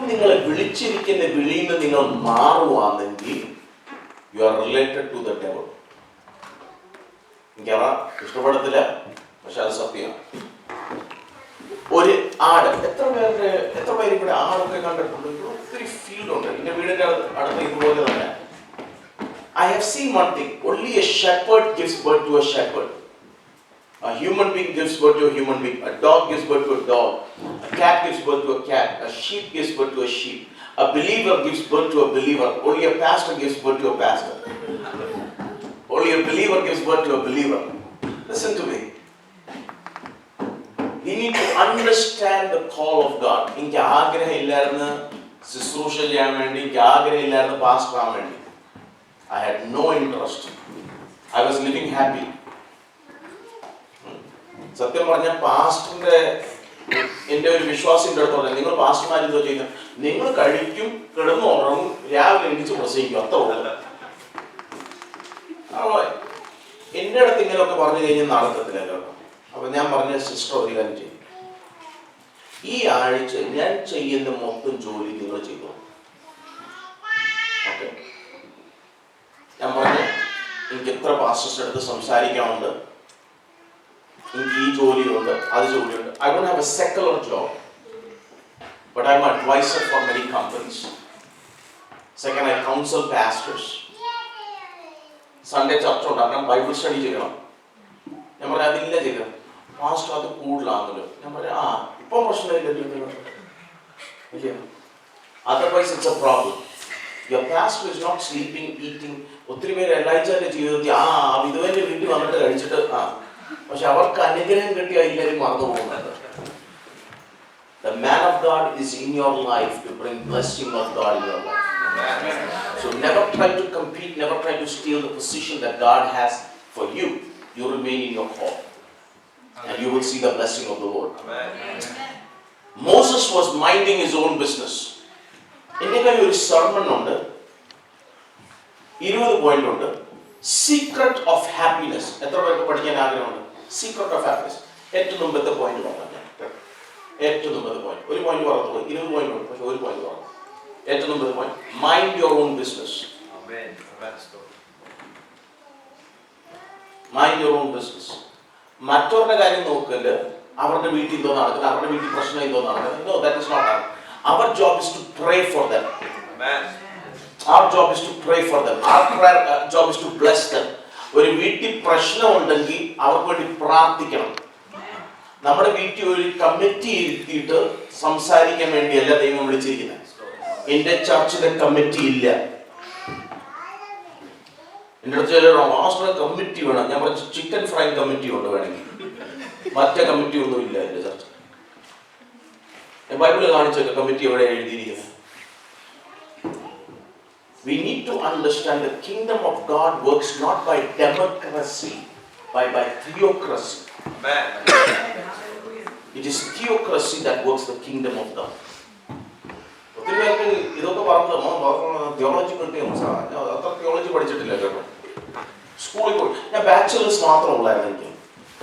നിങ്ങളെ വിളിച്ചിരിക്കുന്ന വിളിയിൽ നിന്ന് നിങ്ങൾ മാറുവാണെങ്കിൽ you are related to the devil. എനിക്ക് ഇഷ്ടപ്പെടത്തില്ല, പക്ഷെ അത് സത്യമാണ്. ഒരു ആട്, എത്ര പേര് ഇവിടെ ആടൊക്കെ കണ്ടിട്ടുണ്ട്? ഒത്തിരി ഫീൽഡ് ഉണ്ട്. എന്റെ വീടിന്റെ അടുത്ത് ഇതുപോലെ തന്നെ. I have seen one thing. Only a shepherd gives birth to a shepherd. A human being gives birth to a human being. A dog gives birth to a dog. A cat gives birth to a cat. A sheep gives birth to a sheep. A believer gives birth to a believer. Only a pastor gives birth to a pastor. Only a believer gives birth to a believer. Listen to me. We need to understand the call of God. എനിക്ക് ആഗ്രഹമില്ലായിരുന്നു ശുശ്രൂഷ ചെയ്യാൻ വേണ്ടി, എനിക്ക് ആഗ്രഹമില്ലായിരുന്നു pastor ആവാൻ വേണ്ടി. I had no interest. I was living happy. സത്യം പറഞ്ഞ പാസ്റ്ററിന്റെ എൻ്റെ ഒരു വിശ്വാസിന്റെ അടുത്ത് പറഞ്ഞു, നിങ്ങൾ പാസ്റ്റർമാർ എന്തോ ചെയ്യുന്നത്, നിങ്ങൾ കഴിക്കും, കിടന്നു ഉറങ്ങും, രാവിലെ എണീച്ച് പ്രസംഗിക്കും, അത്ര ഉള്ളത്. എൻ്റെ അടുത്ത് ഇങ്ങനെയൊക്കെ പറഞ്ഞു കഴിഞ്ഞാൽ നടക്കത്തില്ല കേട്ടോ. അപ്പൊ ഞാൻ പറഞ്ഞ സിസ്റ്റർ ഒരു കാര്യം ചെയ്യും, ഈ ആഴ്ച ഞാൻ ചെയ്യുന്ന മൊത്തം ജോലി നിങ്ങൾ ചെയ്തു. ഓക്കെ, ഞാൻ പറഞ്ഞു എനിക്ക് എത്ര പാസ്റ്റേഴ്സിന്റെ അടുത്ത് സംസാരിക്കാനുണ്ട്, എനിക്ക് ഈ ജോലിയുണ്ട്, അത് ജോലിയുണ്ട്. I don't have a secular job, but I'm an advisor for many companies. Second, I counsel pastors. Sunday ചർച്ച ഉണ്ടാക്കണം, ബൈബിൾ സ്റ്റഡി ചെയ്യണം. ഞാൻ പറയാം അതില്ല ചെയ്യണം, പാസ്റ്റർ അത് കൂടുതലാണല്ലോ. ഞാൻ പറയാം ഇപ്പം പ്രശ്നമില്ല, otherwise it's A problem. Your pastor is not sleeping, eating. ഒത്തിരി പേര് എല്ലാഴ്ചയുടെ ജീവിതത്തിൽ വിധവന്റെ വീട്ടിൽ വന്നിട്ട് കഴിച്ചിട്ട് പക്ഷെ അവർക്ക് അനുഗ്രഹം കിട്ടിയ എല്ലാവരും മറന്നു പോകുന്നുണ്ട്. The man of God is in your life to bring blessing of God in your life. So never try to compete, never try to steal the position that God has for you. You remain in your call and you will see the blessing of the Lord. Moses was minding his own business. എൻ്റെ കയ്യിൽ ഒരു sermon ഉണ്ട്, 20 point ഉണ്ട്. Secret of happiness. എത്ര പേർക്ക് പഠിക്കാൻ ആഗ്രഹമുണ്ട്? Secret of happiness. ഏറ്റവും മുമ്പത്തെ പോയിന്റ് പറഞ്ഞു, ഏറ്റവും മുമ്പത്തെ പോയിന്റ്. ഒരു പോയിന്റ് പറഞ്ഞു, 20 പോയിന്റ് ഉണ്ട്, പക്ഷെ ഒരു പോയിന്റ് പറഞ്ഞു. ഏറ്റവും മുമ്പത്തെ point, mind your own business. Mind your own business. മറ്റവരുടെ കാര്യം നോക്കല്, അവരുടെ വീട്ടിൽ എന്തോ നടക്കുന്നത്, അവരുടെ വീട്ടിൽ പ്രശ്നം എന്തോ നടക്കുന്നത്. No, that is not our. Our job is to pray for them. Amen. Our job is to pray for them. Our prayer job is to bless them. ഒരു വീട്ടിൽ പ്രശ്നം ഉണ്ടെങ്കിൽ അവർക്ക് വേണ്ടി പ്രാർത്ഥിക്കണം. നമ്മുടെ വീട്ടിൽ ഒരു കമ്മിറ്റി ഇരുത്തിയിട്ട് സംസാരിക്കാൻ വേണ്ടിയല്ല ദൈവം വിളിച്ചിരിക്കുന്നത്. എന്റെ ചർച്ചിലെ കമ്മിറ്റി ഇല്ല. എൻ്റെ അടുത്ത് ചില മാസ്റ്റർ കമ്മിറ്റി വേണം. ഞാൻ പറഞ്ഞു ചിക്കൻ ഫ്രൈ കമ്മിറ്റി ഉണ്ട് വേണമെങ്കിൽ, മറ്റേ കമ്മിറ്റി ഒന്നും ഇല്ല എൻ്റെ ചർച്ച. ബൈബിള് കാണിച്ചൊക്കെ കമ്മിറ്റി എവിടെ എഴുതിയിരിക്കുന്നത്. We need to understand the kingdom of God works not by democracy, by theocracy. Amen. It is theocracy that works the kingdom of God. ഒത്തിരി പേർക്ക് ഇതൊക്കെ പറഞ്ഞു തിയോളജി കിട്ടിയ അത്ര തിയോളജി പഠിച്ചിട്ടില്ല കേട്ടോ. സ്കൂളിൽ പോയി ഞാൻ ബാച്ചിലേഴ്സ് മാത്രം ഉള്ളായിരുന്നു. എനിക്ക്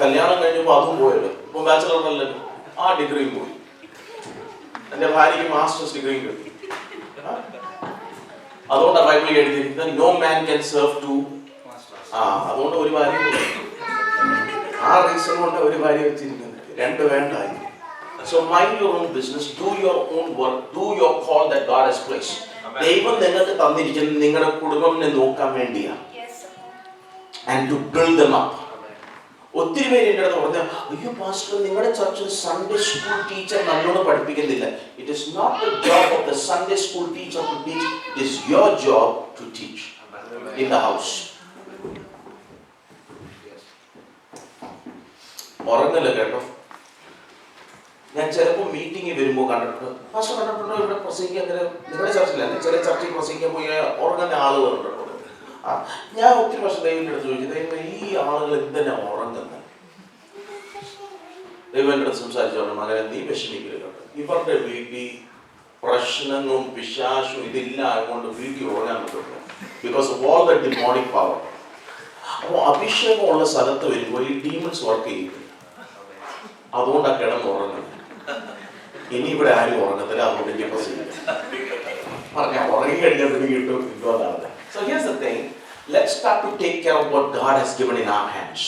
കല്യാണം കഴിഞ്ഞപ്പോൾ അതും പോയല്ലോ. ഇപ്പം ബാച്ചിലറല്ലേ, ആ ഡിഗ്രിയും പോയി. എൻ്റെ ഭാര്യയ്ക്ക് മാസ്റ്റേഴ്സ് ഡിഗ്രിയും കിട്ടി. അതുകൊണ്ടാണ് ബൈബിളിൽ എഴുതിയിരിക്കുന്നത് no man can serve two. അതുകൊണ്ട് ഒരു ഭാര്യ, ആ റീസൺ കൊണ്ട് ഒരു ഭാര്യ വെച്ചിരിക്കുന്നത്, രണ്ട് വേണ്ടായി. So mind your own business, do your own work, do your call that God has placed. ദൈവം നിങ്ങൾക്ക് തന്നിരിക്കുന്നത് നിങ്ങളുടെ കുടുംബത്തിനെ നോക്കാൻ വേണ്ടിയാണ്, and to build them up. ഒത്തിരി പേര് എൻ്റെ അടുത്ത് പറഞ്ഞാൽ അയ്യോ പാസ്റ്റർ നിങ്ങളുടെ ചർച്ചിൽ സൺഡേ സ്കൂൾ ടീച്ചർ നല്ലോണം പഠിപ്പിക്കുന്നില്ല. It is not the job of the Sunday school teacher to teach, it is your job to teach in the house. ഉറങ്ങില്ല കേട്ടോ. ഞാൻ ചിലപ്പോൾ മീറ്റിംഗിൽ വരുമ്പോൾ കണ്ടിട്ടുണ്ട്, പാസ്റ്റർ കണ്ടിട്ടുണ്ടോ ഇവിടെ പ്രസംഗിക്കാൻ, നിങ്ങളുടെ ചർച്ചിലല്ല ചില ചർച്ചയിൽ പ്രസംഗിക്കാൻ പോയി ഉറങ്ങുന്ന ആളുകളുണ്ട്. ഞാൻ ഒത്തിരി വർഷം ദൈവൻ്റെ അടുത്ത് ചോദിച്ചു, ദൈവം ഈ ആളുകൾ എന്തിനാ ഉറങ്ങുന്നത്? ദൈവൻ്റെ അടുത്ത് സംസാരിച്ചു പറഞ്ഞു, മകനെ നീ വിഷമിക്കരുത് കേട്ടോ, ഇവരുടെ വീട്ടിൽ പ്രശ്നങ്ങളും പിശാചും ഇതില്ല അതുകൊണ്ട് വീട്ടിൽ ഉറങ്ങാൻ പറ്റില്ല. Because of all the demonic power. അപ്പോൾ അഭിഷേകമുള്ള സ്ഥലത്ത് വരുമ്പോൾ ഈ ഡീമൺസ് വർക്ക് ചെയ്യും. അതുകൊണ്ടാണ് കിടന്ന് ഉറങ്ങുന്നത്. ഇനി ഇവിടെ ആരും ഉറങ്ങത്തില്ല, അതുകൊണ്ട് എനിക്ക് പ്രസംഗിക്കാം. ഉറങ്ങി കഴിഞ്ഞാൽ പിന്നെ കിട്ടും കിട്ടുമെന്നാണ്. So here's the thing, let's start to take care of what God has given in our hands.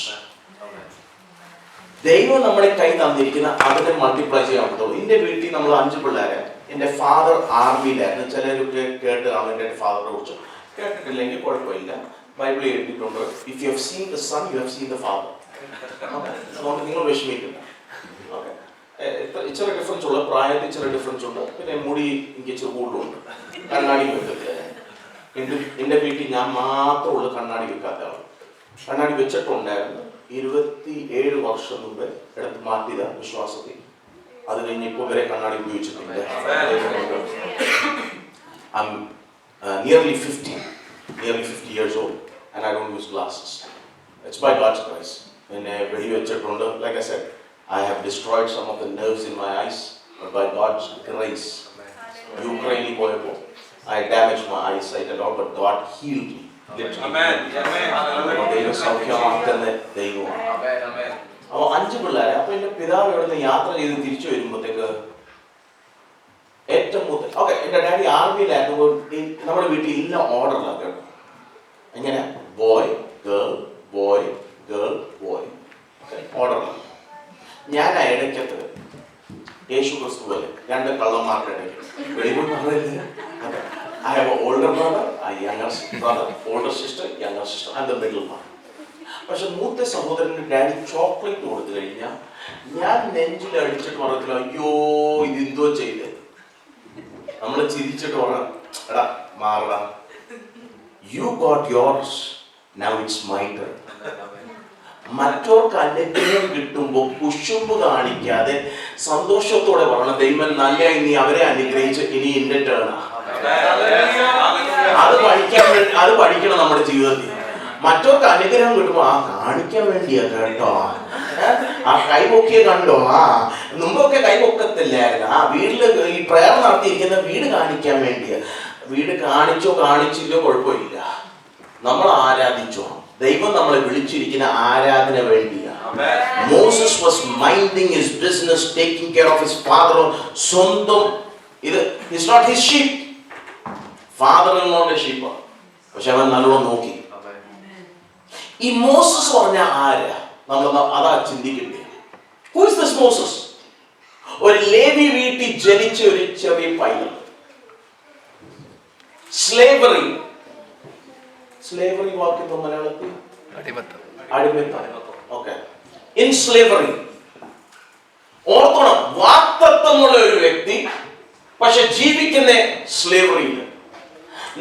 ദൈവം നമ്മുടെ കൈ തന്നിരിക്കുന്ന അതിനെ മൾട്ടിപ്ലൈ ചെയ്യാൻ പറ്റുള്ളൂ. എൻ്റെ വീട്ടിൽ നമ്മൾ 5 പിള്ളേരെ. എൻ്റെ ഫാദർ ആർമിയിലായിരുന്നു. ചിലരൊക്കെ കേട്ട് കാണും എൻ്റെ ഫാദറിനെ കുറിച്ച്. കേട്ടിട്ടില്ലെങ്കിൽ കുഴപ്പമില്ല, ബൈബിളിൽ എഴുതിയിട്ടുണ്ട്, if you have seen the son you have seen the father. അതുകൊണ്ട് നിങ്ങൾ വിഷമിക്കില്ല. ഓക്കെ, ഇച്ചിരി ഡിഫറൻസ് ഉള്ള പ്രായത്തിൽ ഇച്ചിരി ഡിഫറൻസ് ഉണ്ട്. പിന്നെ മുടി എനിക്ക് ഇച്ചിരി കൂടുതലുണ്ട്. കണ്ണാടി വെക്കത്തില്ല. എൻ്റെ വീട്ടിൽ ഞാൻ മാത്രമുള്ള കണ്ണാടി വെക്കാത്ത ആൾ. കണ്ണാടി വെച്ചിട്ടുണ്ടായിരുന്നു 27 വർഷം മുമ്പ് എടുത്ത് മാറ്റിയതാ വിശ്വാസത്തിൽ. അത് കഴിഞ്ഞ് ഇപ്പോൾ വരെ കണ്ണാടി ഉപയോഗിച്ചിട്ടില്ല. I'm nearly 50 years old and I don't use glasses. It's by God's grace. പിന്നെ വെടി വെച്ചിട്ടുണ്ട്. Like I said, I have destroyed some of the nerves in my eyes, but by God's grace, Ukraine പോയപ്പോൾ I damaged my eyesight a lot, but God healed me. ദൈവം സൗഖ്യമാക്കുന്ന ദൈവമാണ്. അപ്പോൾ 5 പിള്ളേരെ. അപ്പൊ എന്റെ പിതാവ് ഇവിടുന്ന് യാത്ര ചെയ്ത് തിരിച്ചു വരുമ്പോഴത്തേക്ക് ഏറ്റവും മൂത്ത, ഓക്കെ, എന്റെ ഡാഡി ആർമിയിലായിരുന്നു. നമ്മുടെ വീട്ടിൽ ഇല്ല ഓർഡറിലാണ് കേട്ടോ. എങ്ങനെ boy girl boy girl boy ഓർഡറിലാണ്. ഞാൻ ആ ഇടയ്ക്കത്ത് യേശു ക്രിസ്തു പോലെ 2 കള്ളന്മാരുടെ ഇടയ്ക്ക് വെളിവുണ്ട് പറയില്ല. I have an older brother, a younger brother, older sister, younger sister, and the middle one. പക്ഷെ മൂത്ത സഹോദരന് ഡാഡി ചോക്ലേറ്റ് കൊടുത്തു കഴിഞ്ഞാൽ ഞാൻ നെഞ്ചിൽ അടിച്ചിട്ട് പറഞ്ഞില്ല, അയ്യോ ഇതെന്തോ ചെയ്ത്. നമ്മൾ ചിരിച്ചിട്ട് പറഞ്ഞ, എടാ മാറടാ, you got yours, now it's my turn. മറ്റവർക്ക് അനുഗ്രഹം കിട്ടുമ്പോൾ കുശുമ്പ് കാണിക്കാതെ സന്തോഷത്തോടെ പറയണം, ദൈവം നല്ലതായി നീ അവരെ അനുഗ്രഹിച്ച് ഇനി എന്റെ ടേണാ. അത് പഠിക്കണം നമ്മുടെ ജീവിതത്തിൽ. മറ്റവർക്ക് അനുഗ്രഹം കിട്ടുമ്പോ ആ കാണിക്കാൻ വേണ്ടിയാ കേട്ടോ, ആ കൈപൊക്കിയ കണ്ടോ, ആ മുമ്പൊക്കെ കൈപൊക്കത്തില്ലായിരുന്നു, ആ വീട്ടില് ഈ പ്രയർ നടത്തിയിരിക്കുന്ന വീട് കാണിക്കാൻ വേണ്ടിയാ. വീട് കാണിച്ചോ കാണിച്ചില്ലോ കുഴപ്പമില്ല, നമ്മൾ ആരാധിച്ചോ. ദൈവം നമ്മളെ വിളിച്ചിരിക്കുന്ന ആരാധന വേണ്ടിയാ. Moses was minding his business, taking care of his father. സ്വന്തം ഇത് is not his sheep, ഫാദറിനോന്റെ ഷീപ്പാ. പക്ഷെ അവൻ നല്ലോണം നോക്കി. ഈ മോസസ് പറഞ്ഞ ആരാ? നമ്മൾ അതാ ചിന്തിക്കണ്ടേ. Who is this Moses? ഒരു ലേവി വീട്ടിൽ ജനിച്ച ഒരു ചെറിയ പയ്യൻ. സ്ലേവറി വാക്കിന്റെ മലയാളത്തിൽ അടിമത്തം. Okay, in slavery. ഓർക്കണം, വാക്തത്വമുള്ള ഒരു വ്യക്തി പക്ഷെ ജീവിക്കുന്ന സ്ലേവറിയിൽ.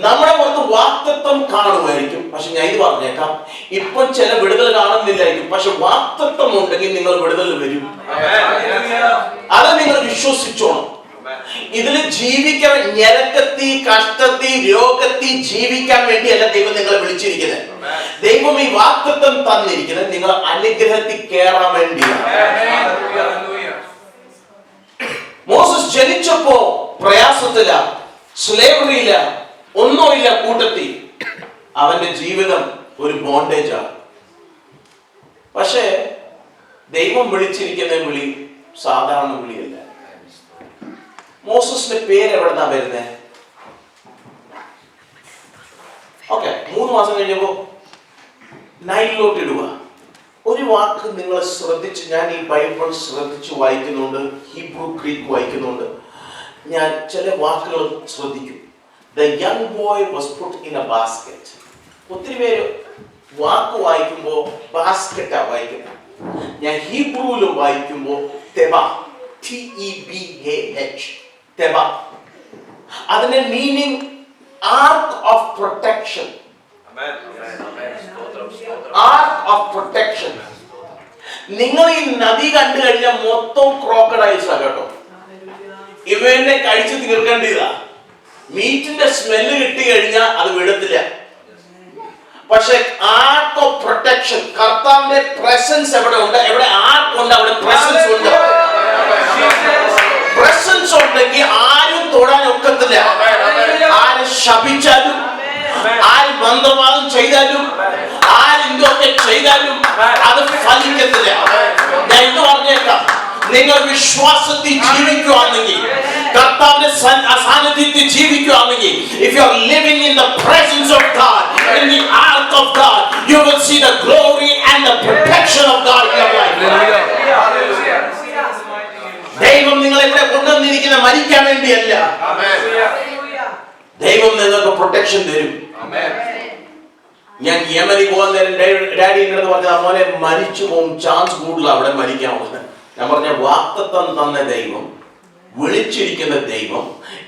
നമ്മുടെ പുറത്ത് വാക്തത്വം കാണുമായിരിക്കും, പക്ഷെ ഞാൻ ഇത് പറഞ്ഞേക്കാം, ഇപ്പൊ ചില വിടുതൽ കാണുന്നില്ലായിരിക്കും, പക്ഷെ വാക്തത്വം ഉണ്ടെങ്കിൽ നിങ്ങൾ വിടുതൽ വരും. അത് നിങ്ങൾ വിശ്വസിച്ചോണം. ഇതിൽ ജീവിക്കാൻ, ഞരക്കത്തി കഷ്ടത്തി രോഗത്തി ജീവിക്കാൻ വേണ്ടിയല്ല ദൈവം നിങ്ങളെ വിളിച്ചിരിക്കുന്നത്. ദൈവം ഈ വാക്തത്വം തന്നിരിക്കുന്നത് നിങ്ങൾ അനുഗ്രഹത്തിൽ കയറാൻ വേണ്ടിയാണ്. മോസസ് ജനിച്ചപ്പോ പ്രയാസത്തില, സ്ലേവറിയില, ഒന്നുമില്ല കൂട്ടത്തിൽ. അവന്റെ ജീവിതം ഒരു ബോണ്ടേജാണ്. പക്ഷേ ദൈവം വിളിച്ചിരിക്കുന്ന വിളി സാധാരണ വിളിയല്ല. മോസസിന്റെ പേര് എവിടെന്നാ വരുന്നത്? ഓക്കെ, 3 മാസം കഴിഞ്ഞപ്പോ നൈലിലോട്ട് ഇടുക. ഒരു വാക്ക് നിങ്ങൾ ശ്രദ്ധിച്ച്, ഞാൻ ഈ ബൈബിൾ ശ്രദ്ധിച്ച് വായിക്കുന്നുണ്ട്, ഹീബ്രു ഗ്രീക്ക് വായിക്കുന്നുണ്ട്, ഞാൻ ചില വാക്കുകൾ ശ്രദ്ധിക്കും. The young boy was put in a basket. ഒത്തിരി പേര് വാക്ക് വായിക്കുമ്പോ ബാസ്കറ്റാ വായിക്കുന്നത്. ഞാൻ ഹീബ്രുവിൽ വായിക്കുമ്പോ തെബ, TEBAH, തെബ. അതിന്റെ meaning arc of protection. Arc of protection. നിങ്ങൾ ഈ നദി കണ്ടു കഴിഞ്ഞാൽ മൊത്തം ക്രോക്കഡൈൽസാ കേട്ടോ. ഇവനെ കഴിച്ചു തീർക്കേണ്ടതാ. മീറ്റിന്റെ സ്മെല്ല് കിട്ടി കഴിഞ്ഞാൽ അത് വിടത്തില്ല. പക്ഷെ ആർക്ക് ഓഫ് പ്രൊട്ടക്ഷൻ, കർത്താവിന്റെ പ്രസൻസ് എവിടെ ഉണ്ട്, എവിടെ ആർക്കുണ്ട് അവിടെ പ്രസൻസ് ഉണ്ട്. പ്രസൻസ് ഉണ്ടെങ്കിൽ ആരും തൊടാൻ ഒക്കത്തില്ല. ആര് ശപിച്ചാലും, ആര് മന്ത്രവാദം ചെയ്താലും, ആരെന്തൊക്കെ ചെയ്താലും അത് ഫലിക്കത്തില്ല. ഞാൻ ഇത് പറഞ്ഞേക്കാം, നിങ്ങൾ വിശ്വാസത്തിൽ ജീവിക്കുകയാണെങ്കിൽ, കർത്താവിന്റെ സാന്നിധ്യത്തിൽ ജീവിക്കുകയാണെങ്കിൽ, if you are living in the presence of God, in the ark of God, you will see the glory and the protection of God in your life. ദൈവം നിങ്ങളെ ഇവിടെ കൊണ്ടുവന്നിരിക്കുന്ന മരിക്കാൻ വേണ്ടിയല്ല. ദൈവം നിങ്ങൾക്ക് പ്രൊട്ടക്ഷൻ തരും. ഞാൻ യമനിൽ പോകാൻ നേരം ഡാഡിയുടെ അടുത്ത് പറഞ്ഞ മോനെ മരിച്ചു പോകും, ചാൻസ് കൂടുതൽ അവിടെ മരിക്കാൻ പോകുന്നത്. ഞാൻ പറഞ്ഞ വാഗ്ദത്തം തന്ന ദൈവം, വിളിച്ചിരിക്കുന്ന ദൈവം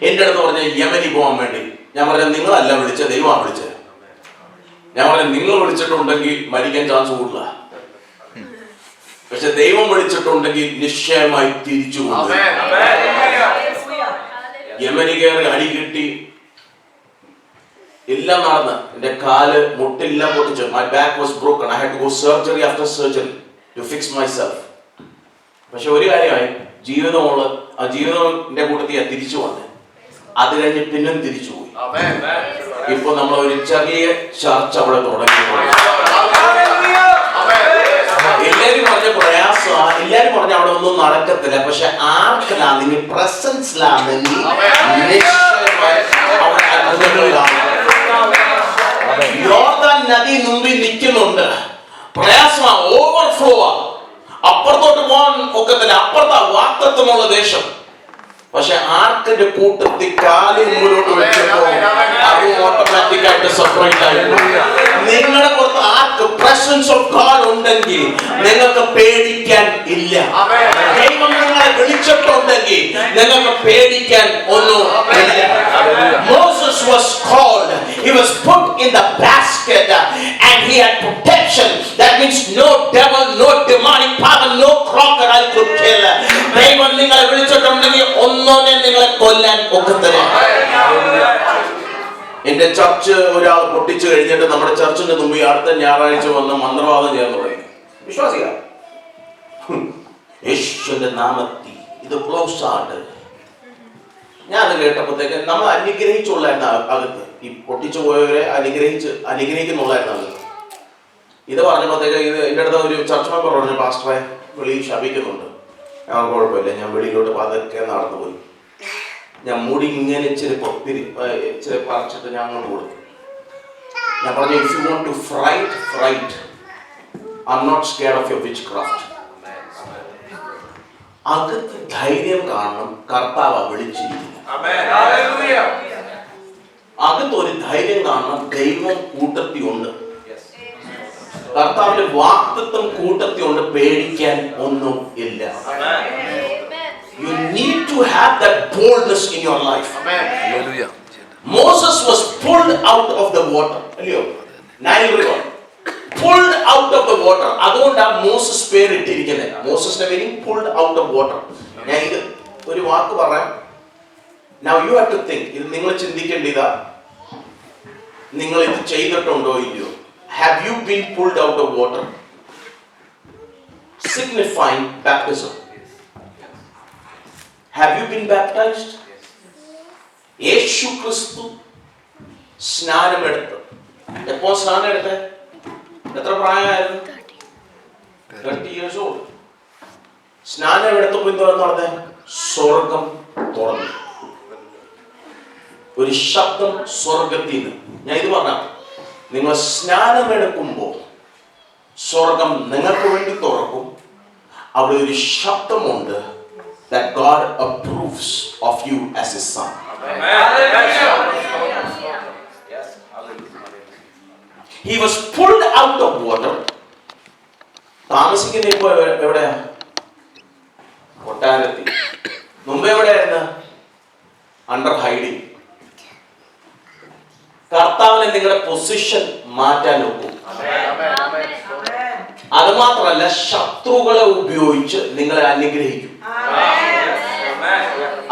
എന്റെ അടുത്ത് പറഞ്ഞ യമനി പോകാൻ വേണ്ടി. ഞാൻ പറഞ്ഞ നിങ്ങളല്ല വിളിച്ച, ദൈവമാണ് വിളിച്ചത്. ഞാൻ പറഞ്ഞ നിങ്ങൾ വിളിച്ചിട്ടുണ്ടെങ്കിൽ മരിക്കാൻ ചാൻസ് കൂടുതല, പക്ഷെ ദൈവം വിളിച്ചിട്ടുണ്ടെങ്കിൽ നിശ്ചയമായി തിരിച്ചു പോകും. യമനി കയറി അടി കിട്ടി, എല്ലാം നടന്ന് എന്റെ കാല് മുട്ടെല്ലാം പൊട്ടിച്ചു. My back was broken. I had to go surgery after surgery to fix myself. പക്ഷെ ഒരു കാര്യമായി, ജീവിതമുള്ള ആ ജീവിതത്തിന്റെ കൂട്ടത്തിൽ തിരിച്ചു വന്നേ. അത് കഴിഞ്ഞ് പിന്നെ തിരിച്ചു പോയി. ഇപ്പൊ നമ്മൾ ഒരു ചെറിയ ചർച്ച അവിടെ തുടങ്ങി. എല്ലാരും പറഞ്ഞ പ്രയാസമാണ്, എല്ലാരും പറഞ്ഞ അവിടെ ഒന്നും നടക്കത്തില്ല. പക്ഷെ ആർക്കിലാണെങ്കിൽ പ്രസൻസിലാണെങ്കിൽ നിശ്ചയമായി അവിടെ അത്ഭുതങ്ങളിലാണ്. യോർദാൻ നദി മുമ്പിൽ നിൽക്കുന്നുണ്ട്, പ്രയാസമാണ്, ഓവർഫ്ലോ ആണ്. അപ്പുറത്തോട്ട് പോകാൻ ഒക്കത്തില്ല, അപ്പുറത്താ വാഗ്ദത്തമുള്ള ദേശം. പക്ഷെ ആർക്കിന്റെ കൂട്ടത്തിൽ കാല് മുമ്പിലോട്ട് വെച്ചപ്പോ അത് ഓട്ടോമാറ്റിക് ആയിട്ട് സെപ്പറേറ്റ് ആയിരുന്നു. നിങ്ങളുടെ പുറത്ത് ആർക്ക് പ്രസൻസ് ഓഫ് ഗോഡ് ഉണ്ടെങ്കിൽ നിങ്ങൾക്ക് പേടിക്കാൻ ഇല്ല. ദൈവം നിങ്ങളെ വിളിച്ചിട്ടുണ്ടെങ്കിൽ നിങ്ങൾക്ക് പേടിക്കാൻ ഒന്നും ഇല്ല. Moses was called, he was put in the basket and he had protection. That means no devil, no demonic power, no crocodile could kill. ദൈവം നിങ്ങളെ വിളിച്ചിട്ടുണ്ടെങ്കിൽ ഒന്നോനെ നിങ്ങളെ കൊല്ലാൻ ഒക്കത്തില്ല. എന്റെ ചർച്ച് ഒരാൾ പൊട്ടിച്ചു കഴിഞ്ഞിട്ട് നമ്മുടെ ചർച്ചിന്റെ മുമ്പ് അടുത്ത ഞായറാഴ്ച വന്ന് മന്ത്രവാദം ചെയ്യാൻ തുടങ്ങി. വിശ്വാസിക യേശുവിന്റെ നാമത്തിൽ ഇത് ക്ലോസ് ആണ്. ഞാൻ അത് കേട്ടപ്പോഴത്തേക്ക് നമ്മൾ അനുഗ്രഹിച്ചുള്ളായിരുന്നു അകത്ത്. ഈ പൊട്ടിച്ചു പോയവരെ അനുഗ്രഹിക്കുന്നുള്ളായിരുന്നു അകത്ത്. ഇത് പറഞ്ഞപ്പോഴത്തേക്ക് ഇത് എൻ്റെ അടുത്ത് ഒരു ചർച്ച് മെമ്പർ പറഞ്ഞു, പാസ്റ്ററെ വെളിയിൽ ശപിക്കുന്നുണ്ട്. ഞാൻ കുഴപ്പമില്ല, ഞാൻ വെളിയിലോട്ട് പതുക്കെ നടന്നു പോയി. ഞാൻ മുടി ഇങ്ങനെ ഇച്ചിരി പറിച്ചിട്ട് ഞാൻ അങ്ങോട്ട് കൊടുത്തു. ഞാൻ പറഞ്ഞു, if you want to fight, I am not scared of your witchcraft. അകത്ത് ധൈര്യം കാണണം, കർത്താവ് വിളിച്ചിരിക്കുന്നു. അകത്ത് ഒരു ധൈര്യം കാണണം, ദൈവം കൂട്ടത്തിയുണ്ട്, കർത്താവിന്റെ വാഗ്ദത്തം കൂട്ടത്തിയുണ്ട്, പേടിക്കാൻ ഒന്നും ഇല്ല. You need to have that boldness in your life. Hallelujah. Moses was pulled out of the water. Alliyo, Nile River. Pulled out of the water. അതുകൊണ്ടാ മോസസ് പേരിട്ടിരിക്കുന്നത്. മോസസിന്റെ meaning pulled out of water. ഞാൻ ഇത് ഒരു വാക്ക് പറയാം. Now you have to think. ഇത് നിങ്ങൾ ചിന്തിക്കേണ്ടതാ, നിങ്ങൾ ഇത് ചെയ്തിട്ടുണ്ടോ ഇല്ലയോ? Have you been pulled out of water? Signifying baptism. Have you been baptized? യേശു ക്രിസ്തു സ്നാനമെടുത്ത് എപ്പോ സ്നാനം എടുത്തേ? എത്ര പ്രായമായിരുന്നു? 30 years old. സ്നാനം എടുത്തപ്പോൾ എന്തുവാന്ന് പറഞ്ഞേ? സ്വർഗം തുറന്നു. ഒരു ശബ്ദം സ്വർഗത്തിൽ നിന്ന്. ഞാൻ ഇത് പറഞ്ഞ, നിങ്ങൾ സ്നാനമെടുക്കുമ്പോൾ സ്വർഗം നിങ്ങൾക്ക് വേണ്ടി തുറക്കും. അവിടെ ഒരു ശബ്ദമുണ്ട്, that God approves of you as his son. He was pulled out of water. താമസിക്കുന്ന ഇപ്പോ എവിടെയാ? കൊട്ടാരത്തിൽ. മുമ്പ് എവിടെയായിരുന്നു? Under hiding. കർത്താവിനെ നിങ്ങളുടെ പൊസിഷൻ മാറ്റാൻ ഒക്കും. അത് മാത്രമല്ല, ശത്രുക്കളെ ഉപയോഗിച്ച് നിങ്ങളെ അനുഗ്രഹിക്കും.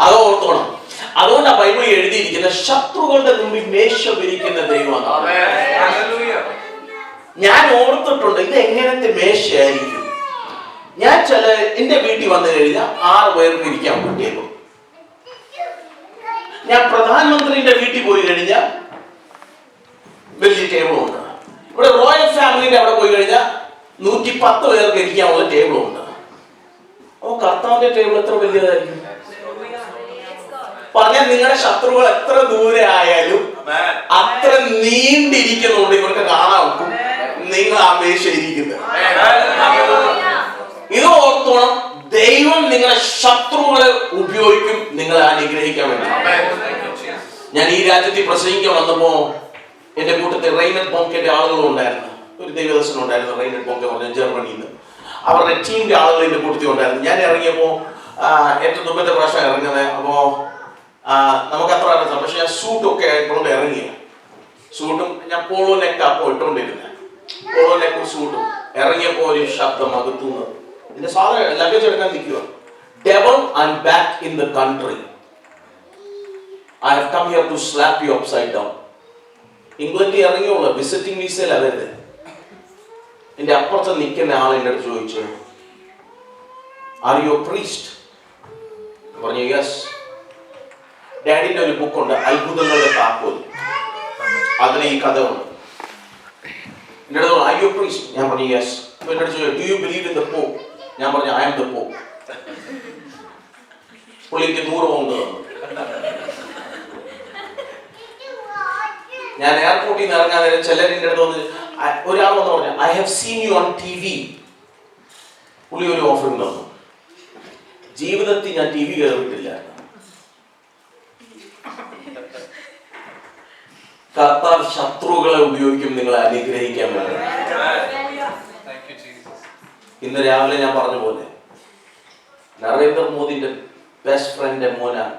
അത് ഓർത്തോണം. അതുകൊണ്ട് ബൈബിൾ എഴുതിയിരിക്കുന്ന ശത്രുക്കളുടെ മുമ്പിൽ മേശ വിരിക്കുന്ന ദൈവമാണ്. ഞാൻ ഓർത്തിട്ടുണ്ട് ഇത് എങ്ങനത്തെ മേശയായിരിക്കും. ഞാൻ എന്റെ വീട്ടിൽ വന്നു കഴിഞ്ഞാൽ 6 പേർക്ക് ഇരിക്കാൻ പറ്റിയേക്കും. ഞാൻ പ്രധാനമന്ത്രിയുടെ വീട്ടിൽ പോയി കഴിഞ്ഞാൽ വലിയ ടേബിളുണ്ട്. ഇവിടെ റോയൽ ഫാമിലിന്റെ അവിടെ പോയി കഴിഞ്ഞാൽ 110 പേർക്ക് ഇരിക്കാനുള്ള ടേബിളുണ്ട്. അപ്പൊ കർത്താവിന്റെ ടേബിൾ എത്ര വലിയതായിരിക്കും? പറഞ്ഞാൽ നിങ്ങളുടെ ശത്രുക്കൾ എത്ര ദൂരെ ആയാലും അത്ര നീണ്ടിരിക്കുന്നുണ്ട് ഇവർക്ക് കാണാൻ ഒക്കും നിങ്ങൾ ആ മേശയിരിക്കുന്നത്. ഇത് ഓർത്തോണം, ദൈവം നിങ്ങളുടെ ശത്രുക്കളെ ഉപയോഗിക്കും നിങ്ങളെ അനുഗ്രഹിക്കാൻ വേണ്ടി. ഞാൻ ഈ രാജ്യത്തിൽ പ്രസംഗിക്കാൻ വന്നപ്പോ എന്റെ കൂട്ടത്തിൽ റെയ്നഡ് ബോങ്കയുടെ ആളുകളും ഉണ്ടായിരുന്നു. ഒരു ദൈവദർശനം ഉണ്ടായിരുന്നു, റെയ്നഡ് ബോങ്ക പറഞ്ഞ ജർമ്മനിയിൽ നിന്ന്. അവരുടെ ടീമിന്റെ ആളുകൾ എന്റെ കൂട്ടത്തിൽ ഉണ്ടായിരുന്നു. ഞാൻ ഇറങ്ങിയപ്പോ ഏറ്റവും മുമ്പത്തെ പ്രാവശ്യം ഇറങ്ങുന്നത്. അപ്പോ നമുക്ക് അത്ര അറിയാം, പക്ഷെ ഞാൻ സൂട്ടൊക്കെ ആയിക്കൊണ്ട് ഇറങ്ങിയ സൂട്ടും ഞാൻ പോളോ നെക്ക് അപ്പോ ഇട്ടുകൊണ്ടിരുന്നത്. പോളോ നെക്കും സൂട്ടും ഇറങ്ങിയപ്പോ ഒരു ശബ്ദം അകത്തുനിന്ന്, ഇതിന്റെ സാധനം ലഗേജ് എടുക്കാൻ നിൽക്കുക. Devil, I'm back in the country. I have come here to slap you upside down. ഇംഗ്ലണ്ടിൽ ഇറങ്ങിയുള്ള വിസിറ്റിംഗ് വിസയിൽ അവരുത്. എന്റെ അപ്പുറത്ത് നിൽക്കുന്ന ആൾ എൻ്റെ അടുത്ത് ചോദിച്ചു, ആർ യു എ പ്രീസ്റ്റ്? പറഞ്ഞു യെസ്. ഡാഡിന്റെ ഒരു ബുക്കുണ്ട്, അത്ഭുതങ്ങളുടെ താക്കോൽ. അതിന് ഈ കഥ ഉണ്ട്. എൻ്റെ അടുത്ത് ആർ യു എ പ്രീസ്റ്റ്? ഞാൻ പറഞ്ഞു യെസ്. അപ്പൊ എൻ്റെ അടുത്ത് ചോദിച്ചു, do you believe in the pope? ഞാൻ പറഞ്ഞു ഐ ആം ദ പോപ്പ്. പുള്ളിക്ക് 100 പൗണ്ട് തന്നു. ഞാൻ എയർപോർട്ടിൽ നിന്ന് ഇറങ്ങാൻ നേരം ചിലരിൻ്റെ അടുത്ത് വന്ന് ഒരാൾ വന്ന് പറഞ്ഞു, I have seen you on TV. പുള്ളി ഒരു ഓഫറിംഗ് തന്നു. ജീവിതത്തിൽ ഞാൻ TV കയറിയിട്ടില്ല. കർത്താവ് ശത്രുക്കളെ ഉപയോഗിക്കും നിങ്ങളെ അനുഗ്രഹിക്കാൻ വേണ്ടി. ഇന്ന് രാവിലെ ഞാൻ പറഞ്ഞ പോലെ നരേന്ദ്രമോദിന്റെ ബെസ്റ്റ് ഫ്രണ്ട് മോനാണ്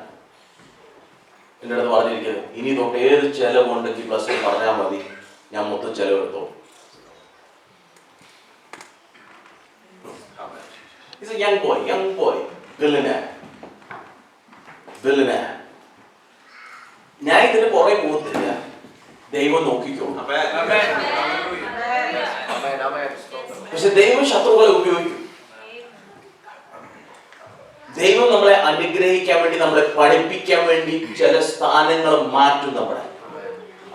എൻ്റെ അടുത്ത് പറഞ്ഞിരിക്കുന്നത്, ഇനി തൊട്ട് ഏത് ചെലവുണ്ടെങ്കിൽ ബസ്സിൽ പറഞ്ഞാൽ മതി, ഞാൻ മൊത്തം ചെലവെടുത്തോ. He's a young boy, billionaire. ഞാൻ ഇതിന് പുറകെ പോകത്തില്ല, ദൈവം നോക്കിക്കോളും. പക്ഷെ ദൈവം ശത്രുക്കളെ ഉപയോഗിക്കും. ദൈവം നമ്മളെ അനുഗ്രഹിക്കാൻ വേണ്ടി, നമ്മളെ പഠിപ്പിക്കാൻ വേണ്ടി ചില സ്ഥാനങ്ങൾ മാറ്റും നമ്മളെ.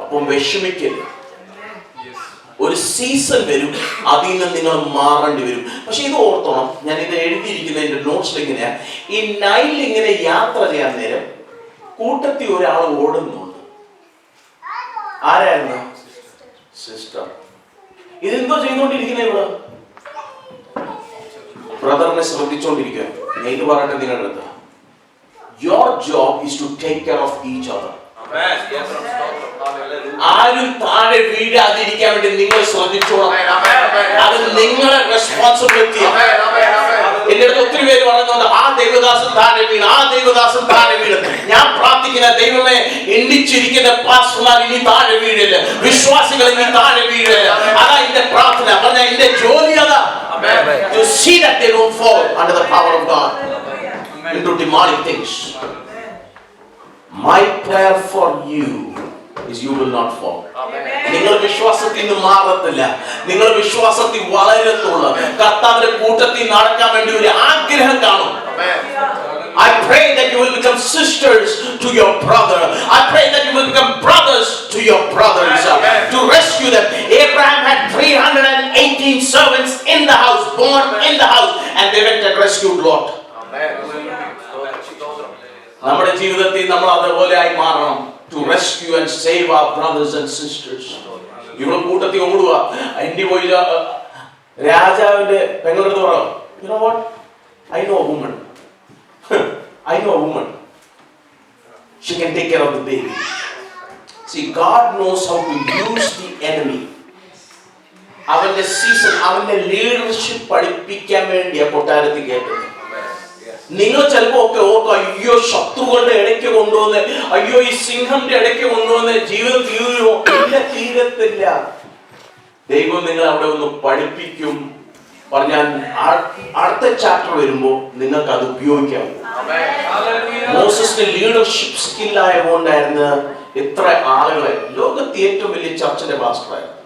അപ്പം വിഷമിക്കരുത്. ഒരു സീസൺ വരും, അതിൽ നിന്ന് നിങ്ങൾ മാറേണ്ടി വരും. പക്ഷെ ഇത് ഓർത്തോണം, ഞാൻ ഇത് എഴുതിയിരിക്കുന്ന എന്റെ നോട്ട്സിൽ ഇങ്ങനെയാ, ഈ നൈലിൽ ഇങ്ങനെ യാത്ര ചെയ്യാൻ നേരം കൂട്ടത്തിൽ ഒരാൾ ഓടുന്നുണ്ട്. ആരായിരുന്നു? സിസ്റ്റർ. ഇതെന്തോ ചെയ്തുകൊണ്ടിരിക്കുന്നത് ഇവിടെ? ബ്രദറിനെ ശ്രദ്ധിച്ചുകൊണ്ടിരിക്കുക. ഞാൻ ഇത് പറയട്ടെ നിങ്ങളുടെ അടുത്ത്, your job is to take care of each other. ആരും താഴെ വീഴാതിരിക്കാൻ വേണ്ടി നിങ്ങൾ ശ്രദ്ധിച്ചോളാം. അത് നിങ്ങളെ റെസ്പോൺസിബിലിറ്റിയാണ്. എന്റെ അടുത്ത് ഒത്തിരി പേര് പറയുന്നുണ്ട്, ആ ദൈവദാസൻ താഴെ വീണ്, ആ ദൈവദാസൻ താഴെ വീണ്. ഞാൻ പ്രാർത്ഥിക്കുന്ന ദൈവമേ, എണ്ണിച്ചിരിക്കുന്ന പാസ്റ്റർമാർ ഇനി താഴെ വീഴില്ല, വിശ്വാസികൾ ഇനി താഴെ വീഴില്ല. അതാ എന്റെ പ്രാർത്ഥന. പറഞ്ഞ എന്റെ ജോലി അതാ, to see that they don't fall under the power of God into demonic things. My prayer for you is you will not fall. നിങ്ങൾ വിശ്വാസത്തിൽ നിന്ന് മാറത്തില്ല, നിങ്ങൾ വിശ്വാസത്തിൽ വളരത്തുള്ളൂ. കർത്താവിന്റെ കൂട്ടത്തിൽ നടക്കാൻ വേണ്ടി ഒരു ആഗ്രഹം കാണും. I pray that you will become sisters to your brother. I pray that you will become brothers to your brothers, to rescue them. Abraham had 318 servants in the house, born in the house, and they went and rescued Lot. നമ്മുടെ ജീവിതത്തിൽ നമ്മൾ അതുപോലെ ആയി മാറണം, to rescue and save our brothers and sisters. ഇവിടെ കൂട്ടത്തിൽ ഓടുക, എന്റെ പോയി രാജാവിന്റെ പെങ്ങളുടെ അടുത്ത് പറയാം, you know what, I know a woman. She can take care of the baby. See, God knows how to use the enemy. അവന്റെ സീസൺ, അവന്റെ ലീഡർഷിപ്പ് പഠിപ്പിക്കാൻ വേണ്ടിയാ കൊട്ടാരത്തിൽ കേട്ടത്. നിങ്ങൾ ചിലപ്പോ ഒക്കെ ഓർക്കും, അയ്യോ ശത്രുക്കളുടെ ഇടയ്ക്ക് കൊണ്ടുവന്ന്, അയ്യോ ഈ സിംഹന്റെ ഇടയ്ക്ക് കൊണ്ടുവന്ന് ജീവിതം തീരുമോ? ഇല്ല, തീരത്തില്ല. ദൈവം നിങ്ങൾ അവിടെ ഒന്ന് പഠിപ്പിക്കും. പറഞ്ഞാൽ അടുത്ത ചാപ്റ്റർ വരുമ്പോ നിങ്ങൾക്ക് അത് ഉപയോഗിക്കാം. മോസസിന്റെ ലീഡർഷിപ്പ് സ്കിൽ ആയതുകൊണ്ടായിരുന്നു എത്ര ആളുകളെ ലോകത്തെ ഏറ്റവും വലിയ ചർച്ചിന്റെ പാസ്റ്ററായിരുന്നു.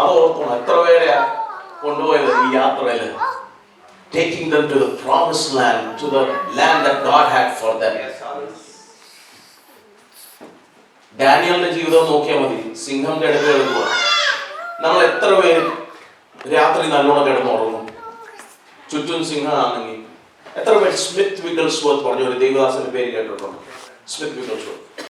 അത് ഓർക്കണം, എത്ര പേരെ കൊണ്ടുപോയത് ഈ യാത്രയില്. Taking them to the promised land, to the land that God had for them. ഡാനിയലിന്റെ ജീവിതം നോക്കിയാൽ മതി. സിംഹന്റെ അടുത്ത് കിടക്കുക. നമ്മൾ എത്ര പേര് രാത്രി നല്ലോണം കിടന്നുറങ്ങും? ചുറ്റും സിംഹമാണെങ്കിൽ എത്ര പേര് സ്മിത്ത് വിഗിൾസ്വർത്ത് പറഞ്ഞ ഒരു ദേവദാസന്റെ പേര് കേട്ടിട്ടുണ്ടോ? സ്മിത്ത് വിഗിൾസ്വർത്ത്